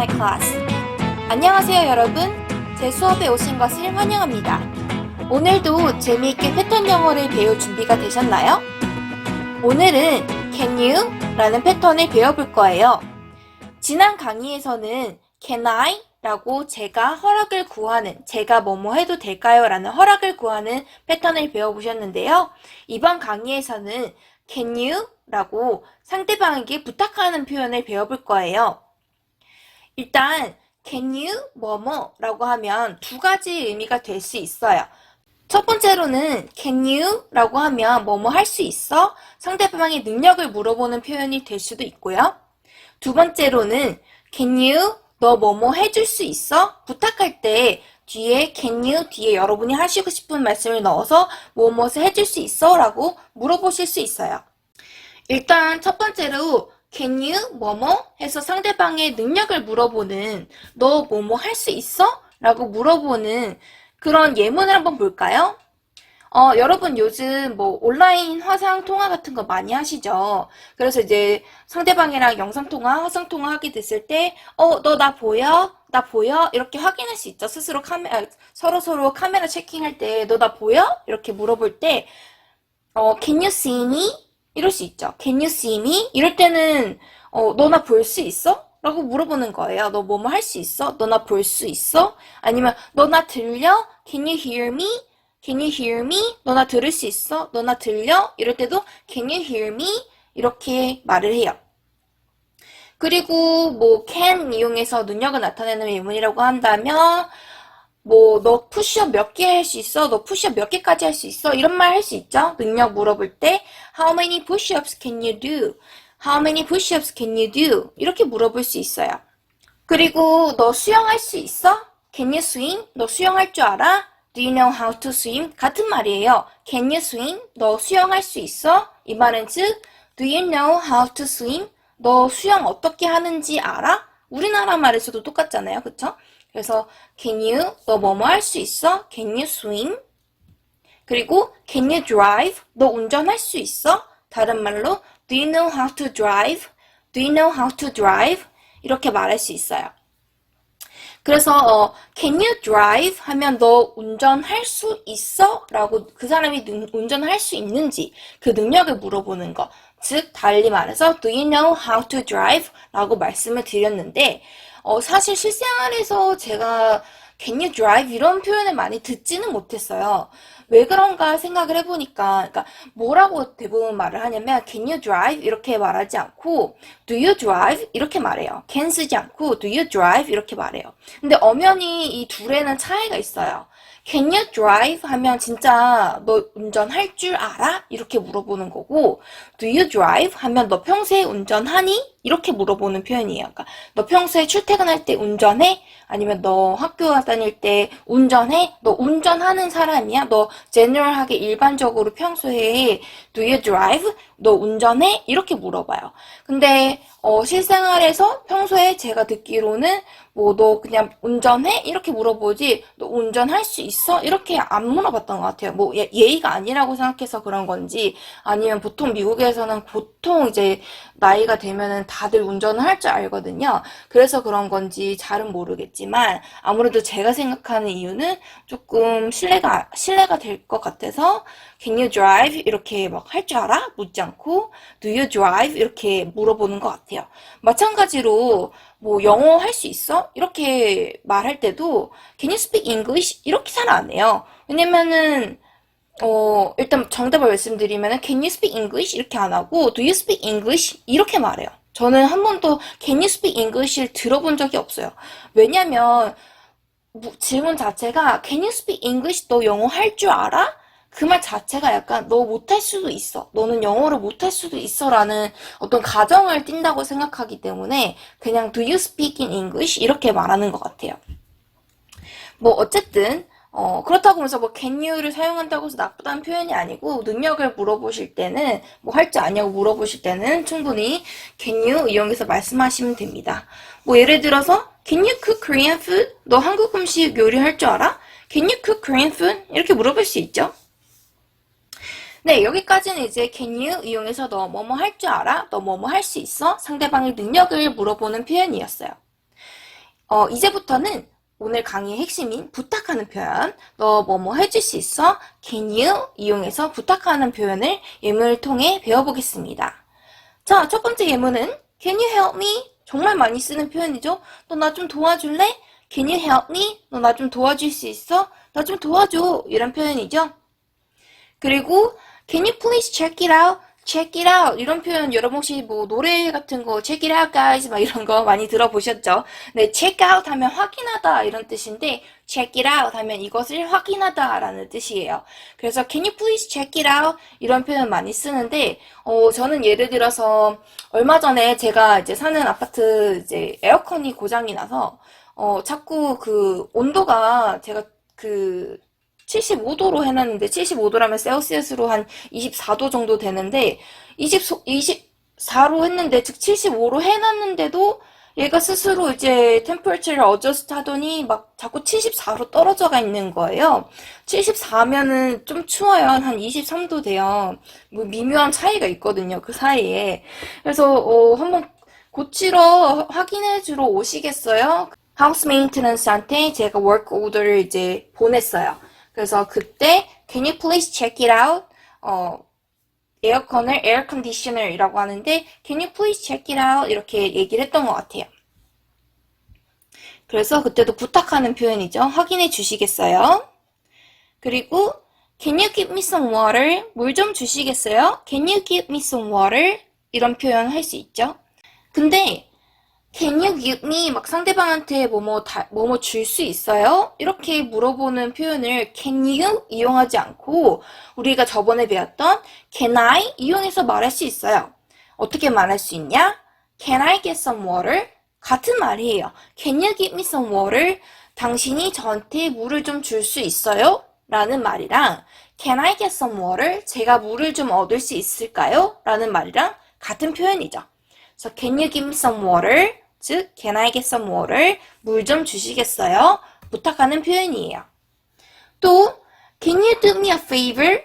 my class. 안녕하세요 여러분. 제 수업에 오신 것을 환영합니다. 오늘도 재미있게 패턴 영어를 배울 준비가 되셨나요? 오늘은 can you? 라는 패턴을 배워볼 거예요. 지난 강의에서는 can I? 라고 제가 허락을 구하는, 제가 뭐뭐 해도 될까요? 라는 허락을 구하는 패턴을 배워보셨는데요. 이번 강의에서는 can you? 라고 상대방에게 부탁하는 표현을 배워볼 거예요. 일단 can you 뭐뭐 라고 하면 두 가지 의미가 될 수 있어요. 첫 번째로는 can you 라고 하면 뭐뭐 할 수 있어? 상대방의 능력을 물어보는 표현이 될 수도 있고요. 두 번째로는 can you 너 뭐뭐 해줄 수 있어? 부탁할 때 뒤에 can you 뒤에 여러분이 하시고 싶은 말씀을 넣어서 무엇을 해줄 수 있어? 라고 물어보실 수 있어요. 일단 첫 번째로 can you 뭐뭐 해서 상대방의 능력을 물어보는 너 뭐뭐 할 수 있어? 라고 물어보는 그런 예문을 한번 볼까요? 여러분 요즘 뭐 온라인 화상 통화 같은 거 많이 하시죠? 그래서 이제 상대방이랑 영상 통화, 화상 통화 하게 됐을 때 너 나 보여? 나 보여? 이렇게 확인할 수 있죠. 스스로 서로 카메라 체킹할 때 너 나 보여? 이렇게 물어볼 때 can you see me? 이럴 수 있죠. Can you see me? 이럴 때는 너 나 볼 수 있어? 라고 물어보는 거예요. 너 뭐뭐 할 수 있어? 너 나 볼 수 있어? 아니면 너 나 들려? Can you hear me? Can you hear me? 너 나 들을 수 있어? 너 나 들려? 이럴 때도 Can you hear me? 이렇게 말을 해요. 그리고 뭐 can 이용해서 능력을 나타내는 예문이라고 한다면 뭐 너 푸시업 몇 개 할 수 있어? 너 푸시업 몇 개까지 할 수 있어? 이런 말 할 수 있죠? 능력 물어볼 때 How many push-ups can you do? How many push-ups can you do? 이렇게 물어볼 수 있어요. 그리고 너 수영할 수 있어? Can you swim? 너 수영할 줄 알아? Do you know how to swim? 같은 말이에요. Can you swim? 너 수영할 수 있어? 이 말은 즉 Do you know how to swim? 너 수영 어떻게 하는지 알아? 우리나라 말에서도 똑같잖아요. 그쵸? 그래서 can you? 너 뭐뭐 할 수 있어? Can you swim? 그리고 can you drive? 너 운전할 수 있어? 다른 말로 Do you know how to drive? Do you know how to drive? 이렇게 말할 수 있어요. 그래서 can you drive? 하면 너 운전할 수 있어? 라고 그 사람이 운전할 수 있는지 그 능력을 물어보는 거. 즉 달리 말해서 Do you know how to drive? 라고 말씀을 드렸는데 사실 실생활에서 제가 Can you drive? 이런 표현을 많이 듣지는 못했어요. 왜 그런가 생각을 해보니까, 그러니까 뭐라고 대부분 말을 하냐면 Can you drive? 이렇게 말하지 않고 Do you drive? 이렇게 말해요. Can 쓰지 않고 Do you drive? 이렇게 말해요. 근데 엄연히 이 둘에는 차이가 있어요. Can you drive? 하면 진짜 너 운전할 줄 알아? 이렇게 물어보는 거고 Do you drive? 하면 너 평소에 운전하니? 이렇게 물어보는 표현이에요. 그러니까 너 평소에 출퇴근할 때 운전해? 아니면 너 학교 다닐 때 운전해? 너 운전하는 사람이야? 너 제너럴하게 일반적으로 평소에 Do you drive? 너 운전해? 이렇게 물어봐요. 근데 실생활에서 평소에 제가 듣기로는 뭐 너 그냥 운전해? 이렇게 물어보지 너 운전할 수 있어? 이렇게 안 물어봤던 것 같아요. 뭐 예의가 아니라고 생각해서 그런 건지 아니면 보통 미국에서는 보통 이제 나이가 되면은 다들 운전을 할 줄 알거든요. 그래서 그런 건지 잘은 모르겠지만 아무래도 제가 생각하는 이유는 조금 신뢰가 될 것 같아서 Can you drive? 이렇게 막 할 줄 알아? 묻지 않고 Do you drive? 이렇게 물어보는 것 같아요. 마찬가지로 뭐 영어 할 수 있어? 이렇게 말할 때도 Can you speak English? 이렇게 잘 안 해요. 왜냐면은 일단 정답을 말씀드리면은 Can you speak English? 이렇게 안 하고 Do you speak English? 이렇게 말해요. 저는 한 번도 Can you speak English를 들어본 적이 없어요. 왜냐면 질문 자체가 Can you speak English? 너 영어 할 줄 알아? 그 말 자체가 약간 너 못할 수도 있어. 너는 영어를 못할 수도 있어 라는 어떤 가정을 띈다고 생각하기 때문에 그냥 Do you speak in English? 이렇게 말하는 것 같아요. 뭐 어쨌든 그렇다고 하면서 뭐 can you를 사용한다고 해서 나쁘다는 표현이 아니고 능력을 물어보실 때는 뭐 할 줄 아냐고 물어보실 때는 충분히 can you 이용해서 말씀하시면 됩니다. 뭐 예를 들어서 can you cook Korean food? 너 한국 음식 요리할 줄 알아? Can you cook Korean food? 이렇게 물어볼 수 있죠. 네, 여기까지는 이제 can you 이용해서 너 뭐뭐 할 줄 알아? 너 뭐뭐 할 수 있어? 상대방의 능력을 물어보는 표현이었어요. 이제부터는 오늘 강의의 핵심인 부탁하는 표현, 너 뭐뭐 해줄 수 있어? Can you? 이용해서 부탁하는 표현을 예문을 통해 배워보겠습니다. 자, 첫 번째 예문은 Can you help me? 정말 많이 쓰는 표현이죠. 너 나 좀 도와줄래? Can you help me? 너 나 좀 도와줄 수 있어? 나 좀 도와줘. 이런 표현이죠. 그리고 Can you please check it out? check it out 이런 표현 여러분 혹시 뭐 노래 같은 거 check it out guys 막 이런 거 많이 들어보셨죠? 네, check out 하면 확인하다 이런 뜻인데 check it out 하면 이것을 확인하다 라는 뜻이에요. 그래서 can you please check it out 이런 표현 많이 쓰는데 저는 예를 들어서 얼마 전에 제가 이제 사는 아파트 이제 에어컨이 고장이 나서 자꾸 그 온도가 제가 그 75도로 해놨는데 75도라면 셀시어스로 한 24도 정도 되는데 24로 했는데 즉 75로 해놨는데도 얘가 스스로 이제 템퍼처를 어저스트 하더니 막 자꾸 74로 떨어져가 있는 거예요. 74면은 좀 추워요. 한 23도 돼요. 뭐 미묘한 차이가 있거든요. 그 사이에. 그래서 한번 고치러 확인해 주러 오시겠어요? 하우스 메인테넌스한테 제가 워크 오더를 이제 보냈어요. 그래서 그때 Can you please check it out? 에어컨을 에어 컨디셔너라고 하는데 Can you please check it out? 이렇게 얘기를 했던 것 같아요. 그래서 그때도 부탁하는 표현이죠. 확인해 주시겠어요? 그리고 Can you give me some water? 물 좀 주시겠어요? Can you give me some water? 이런 표현 할 수 있죠. 근데 Can you give me 막 상대방한테 뭐뭐 줄 수 있어요? 이렇게 물어보는 표현을 can you 이용하지 않고 우리가 저번에 배웠던 can I 이용해서 말할 수 있어요. 어떻게 말할 수 있냐? Can I get some water? 같은 말이에요. Can you give me some water? 당신이 저한테 물을 좀 줄 수 있어요? 라는 말이랑 Can I get some water? 제가 물을 좀 얻을 수 있을까요? 라는 말이랑 같은 표현이죠. So can you give me some water? 즉 can I get some water? 물 좀 주시겠어요? 부탁하는 표현이에요. 또 can you do me a favor?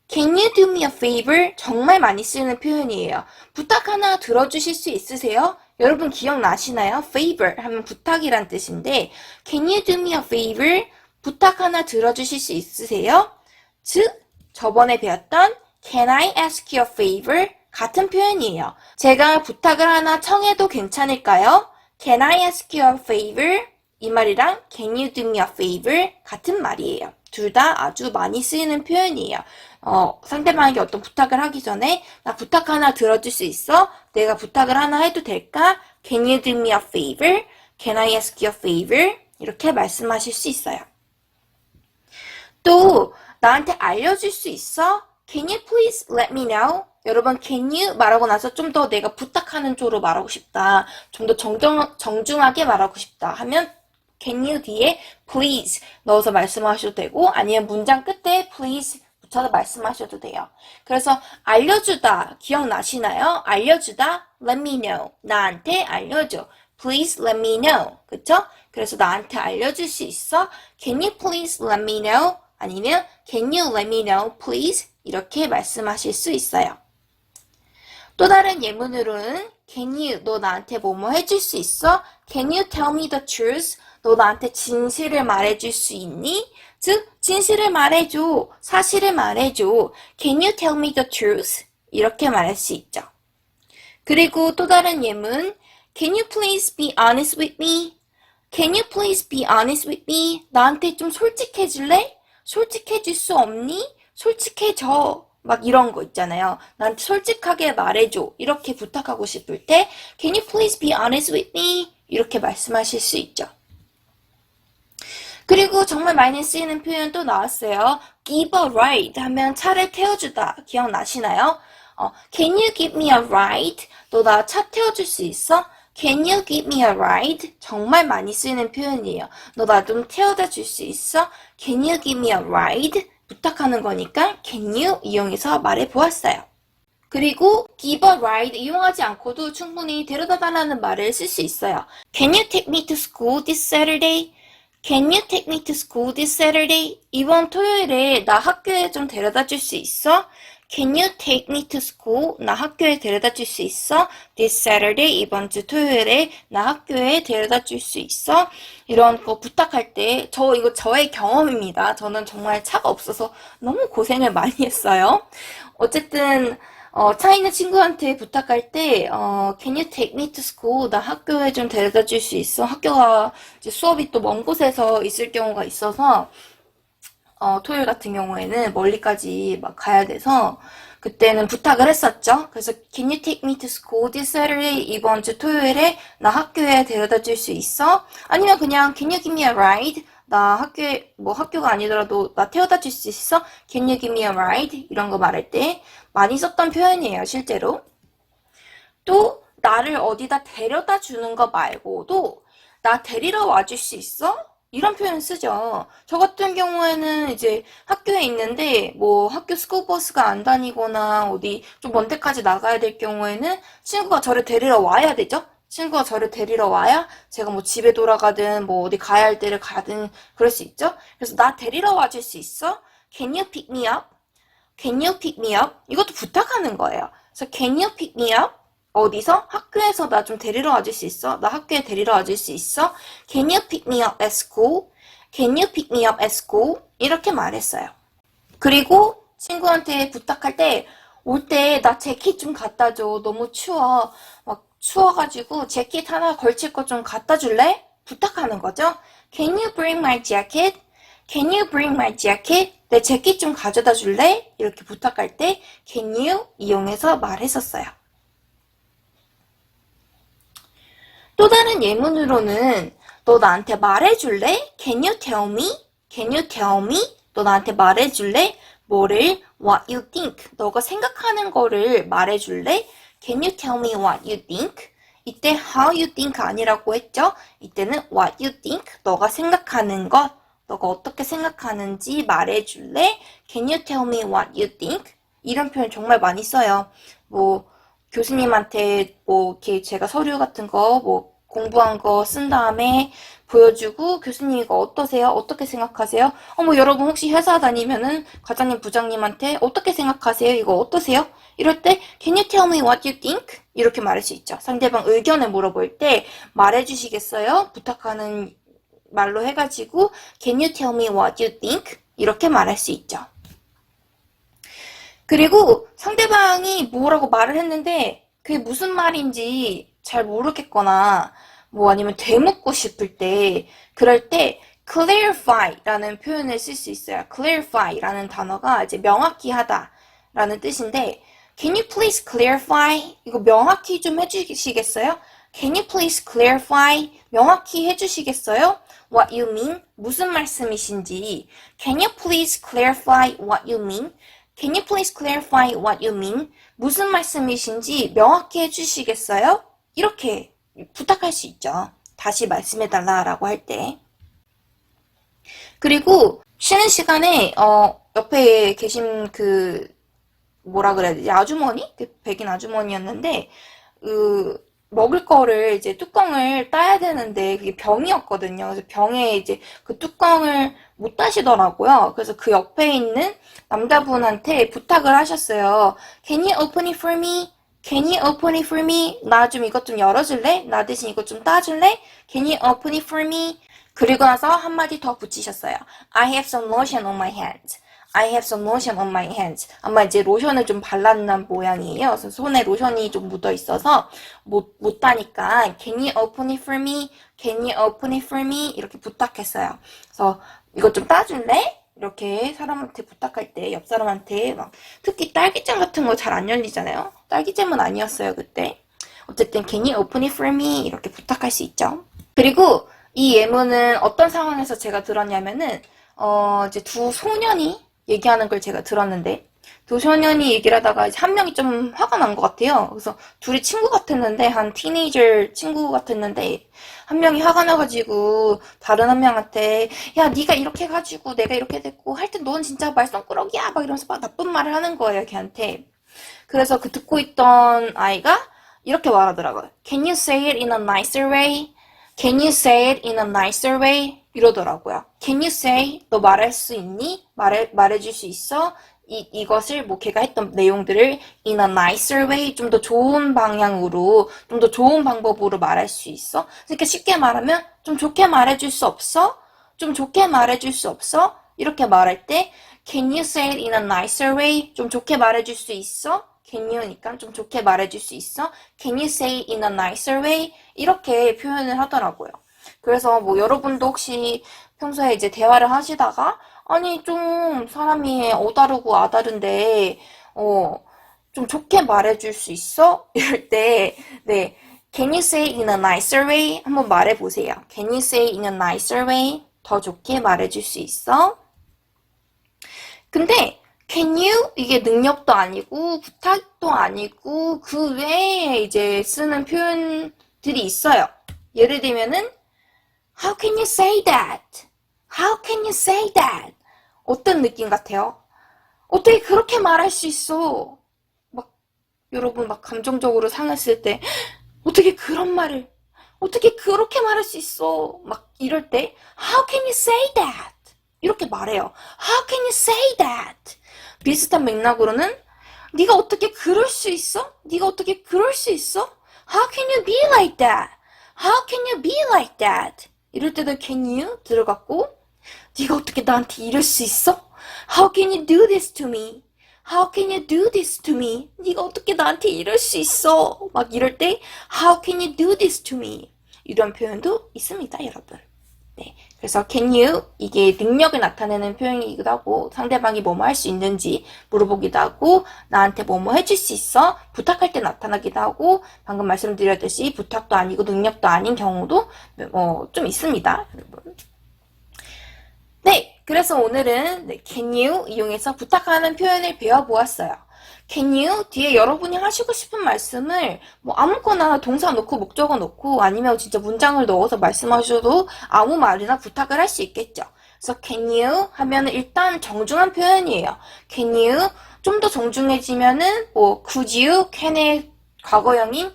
Can you do me a favor? 정말 많이 쓰는 표현이에요. 부탁 하나 들어주실 수 있으세요? 여러분 기억나시나요? favor 하면 부탁이란 뜻인데 can you do me a favor? 부탁 하나 들어주실 수 있으세요? 즉 저번에 배웠던 can I ask you a favor? 같은 표현이에요. 제가 부탁을 하나 청해도 괜찮을까요? Can I ask you a favor? 이 말이랑 Can you do me a favor? 같은 말이에요. 둘 다 아주 많이 쓰이는 표현이에요. 상대방에게 어떤 부탁을 하기 전에 나 부탁 하나 들어줄 수 있어? 내가 부탁을 하나 해도 될까? Can you do me a favor? Can I ask you a favor? 이렇게 말씀하실 수 있어요. 또 나한테 알려줄 수 있어? Can you please let me know? 여러분 can you 말하고 나서 좀 더 내가 부탁하는 쪽으로 말하고 싶다. 좀 더 정중하게 말하고 싶다 하면 can you 뒤에 please 넣어서 말씀하셔도 되고 아니면 문장 끝에 please 붙여서 말씀하셔도 돼요. 그래서 알려주다 기억나시나요? 알려주다 let me know 나한테 알려줘. Please let me know 그쵸? 그래서 나한테 알려줄 수 있어? Can you please let me know? 아니면 can you let me know please? 이렇게 말씀하실 수 있어요. 또 다른 예문으로는 Can you, 너 나한테 뭐뭐 해줄 수 있어? Can you tell me the truth? 너 나한테 진실을 말해줄 수 있니? 즉, 진실을 말해줘. 사실을 말해줘. Can you tell me the truth? 이렇게 말할 수 있죠. 그리고 또 다른 예문 Can you please be honest with me? Can you please be honest with me? 나한테 좀 솔직해질래? 솔직해질 수 없니? 솔직해져. 막 이런 거 있잖아요. 나한테 솔직하게 말해줘. 이렇게 부탁하고 싶을 때 Can you please be honest with me? 이렇게 말씀하실 수 있죠. 그리고 정말 많이 쓰이는 표현 또 나왔어요. Give a ride 하면 차를 태워주다. 기억나시나요? Can you give me a ride? 너 나 차 태워줄 수 있어? Can you give me a ride? 정말 많이 쓰이는 표현이에요. 너 나 좀 태워다 줄 수 있어? Can you give me a ride? 부탁하는 거니까 can you 이용해서 말해 보았어요. 그리고 give a ride 이용하지 않고도 충분히 데려다 달라는 말을 쓸 수 있어요. Can you take me to school this Saturday? Can you take me to school this Saturday? 이번 토요일에 나 학교에 좀 데려다 줄 수 있어? Can you take me to school? 나 학교에 데려다 줄 수 있어? This Saturday, 이번 주 토요일에 나 학교에 데려다 줄 수 있어? 이런 거 부탁할 때, 이거 저의 경험입니다. 저는 정말 차가 없어서 너무 고생을 많이 했어요. 어쨌든, 차 있는 친구한테 부탁할 때, Can you take me to school? 나 학교에 좀 데려다 줄 수 있어? 학교가 이제 수업이 또 먼 곳에서 있을 경우가 있어서, 토요일 같은 경우에는 멀리까지 막 가야 돼서 그때는 부탁을 했었죠. 그래서 Can you take me to school this Saturday? 이번 주 토요일에 나 학교에 데려다 줄 수 있어? 아니면 그냥 Can you give me a ride? 나 학교가 아니더라도 나 태워다 줄 수 있어? Can you give me a ride? 이런 거 말할 때 많이 썼던 표현이에요, 실제로. 또 나를 어디다 데려다 주는 거 말고도 나 데리러 와줄 수 있어? 이런 표현 쓰죠. 저 같은 경우에는 이제 학교에 있는데 뭐 학교 스쿨버스가 안 다니거나 어디 좀 먼 데까지 나가야 될 경우에는 친구가 저를 데리러 와야 되죠. 친구가 저를 데리러 와야 제가 뭐 집에 돌아가든 뭐 어디 가야 할 때를 가든 그럴 수 있죠. 그래서 나 데리러 와줄 수 있어? Can you pick me up? Can you pick me up? 이것도 부탁하는 거예요. 그래서 Can you pick me up? 어디서? 학교에서 나 좀 데리러 와줄 수 있어? 나 학교에 데리러 와줄 수 있어? Can you pick me up at school? Can you pick me up at school? 이렇게 말했어요. 그리고 친구한테 부탁할 때, 올 때 나 재킷 좀 갖다 줘. 너무 추워. 막 추워가지고 재킷 하나 걸칠 거 좀 갖다 줄래? 부탁하는 거죠. Can you bring my jacket? Can you bring my jacket? 내 재킷 좀 가져다 줄래? 이렇게 부탁할 때 can you 이용해서 말했었어요. 또 다른 예문으로는 너 나한테 말해줄래? Can you tell me? Can you tell me? 너 나한테 말해줄래? 뭐를? What you think? 너가 생각하는 거를 말해줄래? Can you tell me what you think? 이때 how you think 아니라고 했죠? 이때는 what you think? 너가 생각하는 것, 너가 어떻게 생각하는지 말해줄래? Can you tell me what you think? 이런 표현 정말 많이 써요. 뭐 교수님한테 뭐 이렇게 제가 서류 같은 거 뭐 공부한 거 쓴 다음에 보여주고 교수님 이거 어떠세요? 어떻게 생각하세요? 뭐 여러분 혹시 회사 다니면은 과장님 부장님한테 어떻게 생각하세요? 이거 어떠세요? 이럴 때 Can you tell me what you think? 이렇게 말할 수 있죠. 상대방 의견을 물어볼 때 말해주시겠어요? 부탁하는 말로 해가지고 Can you tell me what you think? 이렇게 말할 수 있죠. 그리고 상대방이 뭐라고 말을 했는데 그게 무슨 말인지 잘 모르겠거나 뭐 아니면 되묻고 싶을 때 그럴 때 clarify라는 표현을 쓸 수 있어요. clarify라는 단어가 이제 명확히 하다라는 뜻인데 Can you please clarify? 이거 명확히 좀 해주시겠어요? Can you please clarify? 명확히 해주시겠어요? What you mean? 무슨 말씀이신지 Can you please clarify what you mean? Can you please clarify what you mean? 무슨 말씀이신지 명확히 해주시겠어요? 이렇게 부탁할 수 있죠. 다시 말씀해달라라고 할 때. 그리고 쉬는 시간에 옆에 계신 뭐라 그래야 되지? 아주머니? 백인 아주머니였는데 먹을 거를 이제 뚜껑을 따야 되는데 그게 병이었거든요. 그래서 병에 이제 그 뚜껑을 못 따시더라고요. 그래서 그 옆에 있는 남자분한테 부탁을 하셨어요. Can you open it for me? Can you open it for me? 나 좀 이것 좀 열어줄래? 나 대신 이것 좀 따줄래? Can you open it for me? 그리고 나서 한마디 더 붙이셨어요. I have some lotion on my hands. I have some lotion on my hands. 아마 이제 로션을 좀 발랐는 모양이에요. 그래서 손에 로션이 좀 묻어 있어서 못 따니까 Can you open it for me? Can you open it for me? 이렇게 부탁했어요. 그래서 이거 좀 따줄래? 이렇게 사람한테 부탁할 때 옆 사람한테 막 특히 딸기잼 같은 거 잘 안 열리잖아요. 딸기잼은 아니었어요 그때. 어쨌든 Can you open it for me? 이렇게 부탁할 수 있죠. 그리고 이 예문은 어떤 상황에서 제가 들었냐면은 이제 두 소년이 얘기하는 걸 제가 들었는데 두 소년이 얘기를 하다가 이제 한 명이 좀 화가 난 것 같아요. 그래서 둘이 친구 같았는데 한 티네이저 친구 같았는데 한 명이 화가 나가지고 다른 한 명한테 야 네가 이렇게 해가지고 내가 이렇게 됐고 하여튼 넌 진짜 말썽꾸러기야 막 이러면서 막 나쁜 말을 하는 거예요 걔한테. 그래서 그 듣고 있던 아이가 이렇게 말하더라고요. Can you say it in a nicer way? Can you say it in a nicer way? 이러더라고요. Can you say? 너 말할 수 있니? 말해줄 수 있어? 이것을 뭐 걔가 했던 내용들을 in a nicer way, 좀 더 좋은 방향으로, 좀 더 좋은 방법으로 말할 수 있어? 그러니까 쉽게 말하면 좀 좋게 말해줄 수 없어? 좀 좋게 말해줄 수 없어? 이렇게 말할 때 can you say it in a nicer way? 좀 좋게 말해줄 수 있어? can you니까 좀 좋게 말해줄 수 있어? can you say it in a nicer way? 이렇게 표현을 하더라고요. 그래서 뭐 여러분도 혹시 평소에 이제 대화를 하시다가 아니 좀 사람이 어다르고 아다른데 좀 좋게 말해줄 수 있어? 이럴 때 네, can you say it in a nicer way? 한번 말해보세요. can you say it in a nicer way? 더 좋게 말해줄 수 있어? 근데 can you 이게 능력도 아니고 부탁도 아니고 그 외에 이제 쓰는 표현들이 있어요. 예를 들면은 how can you say that? How can you say that? 어떤 느낌 같아요? 어떻게 그렇게 말할 수 있어? 막 여러분 막 감정적으로 상했을 때 어떻게 그런 말을 어떻게 그렇게 말할 수 있어? 막 이럴 때 How can you say that? 이렇게 말해요. How can you say that? 비슷한 맥락으로는 네가 어떻게 그럴 수 있어? 네가 어떻게 그럴 수 있어? How can you be like that? How can you be like that? 이럴 때도 can you 들어갔고 네가 어떻게 나한테 이럴 수 있어? How can you do this to me? How can you do this to me? 네가 어떻게 나한테 이럴 수 있어? 막 이럴 때 How can you do this to me? 이런 표현도 있습니다, 여러분. 네, 그래서 can you 이게 능력을 나타내는 표현이기도 하고 상대방이 뭐뭐 할 수 있는지 물어보기도 하고 나한테 뭐뭐 해줄 수 있어? 부탁할 때 나타나기도 하고 방금 말씀드렸듯이 부탁도 아니고 능력도 아닌 경우도 좀 있습니다, 여러분. 네, 그래서 오늘은 can you 이용해서 부탁하는 표현을 배워보았어요. can you 뒤에 여러분이 하시고 싶은 말씀을 뭐 아무거나 동사 넣고 목적어 넣고 아니면 진짜 문장을 넣어서 말씀하셔도 아무 말이나 부탁을 할 수 있겠죠. 그래서 can you 하면은 일단 정중한 표현이에요. can you 좀 더 정중해지면은 뭐 could you can의 과거형인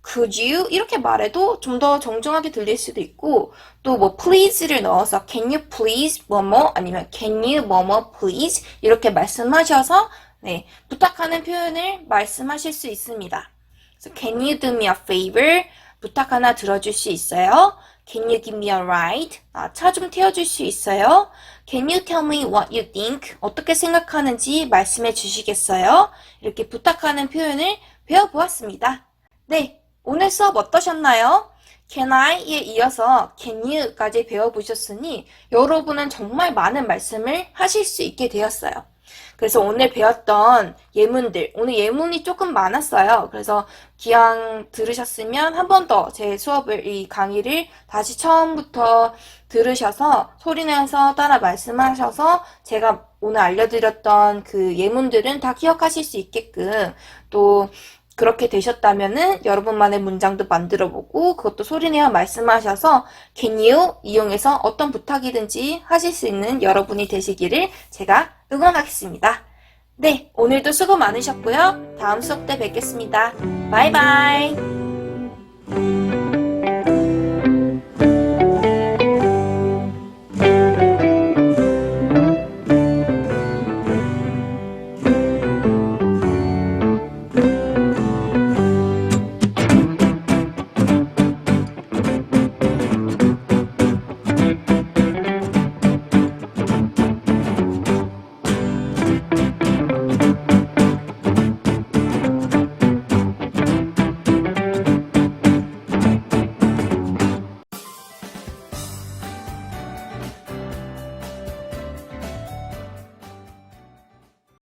could you 이렇게 말해도 좀 더 정중하게 들릴 수도 있고 또 뭐 please를 넣어서 can you please 뭐뭐 아니면 can you 뭐뭐 please 이렇게 말씀하셔서 네, 부탁하는 표현을 말씀하실 수 있습니다. 그래서 can you do me a favor? 부탁 하나 들어줄 수 있어요? Can you give me a ride? 차 좀 태워줄 수 있어요? Can you tell me what you think? 어떻게 생각하는지 말씀해 주시겠어요? 이렇게 부탁하는 표현을 배워보았습니다. 네, 오늘 수업 어떠셨나요? Can I에 이어서 Can You까지 배워보셨으니 여러분은 정말 많은 말씀을 하실 수 있게 되었어요. 그래서 오늘 배웠던 예문들, 오늘 예문이 조금 많았어요. 그래서 기왕 들으셨으면 한 번 더 제 수업을, 이 강의를 다시 처음부터 들으셔서 소리내서 따라 말씀하셔서 제가 오늘 알려드렸던 그 예문들은 다 기억하실 수 있게끔 또 그렇게 되셨다면은 여러분만의 문장도 만들어보고 그것도 소리내어 말씀하셔서 can you 이용해서 어떤 부탁이든지 하실 수 있는 여러분이 되시기를 제가 응원하겠습니다. 네, 오늘도 수고 많으셨고요. 다음 수업 때 뵙겠습니다. 바이바이.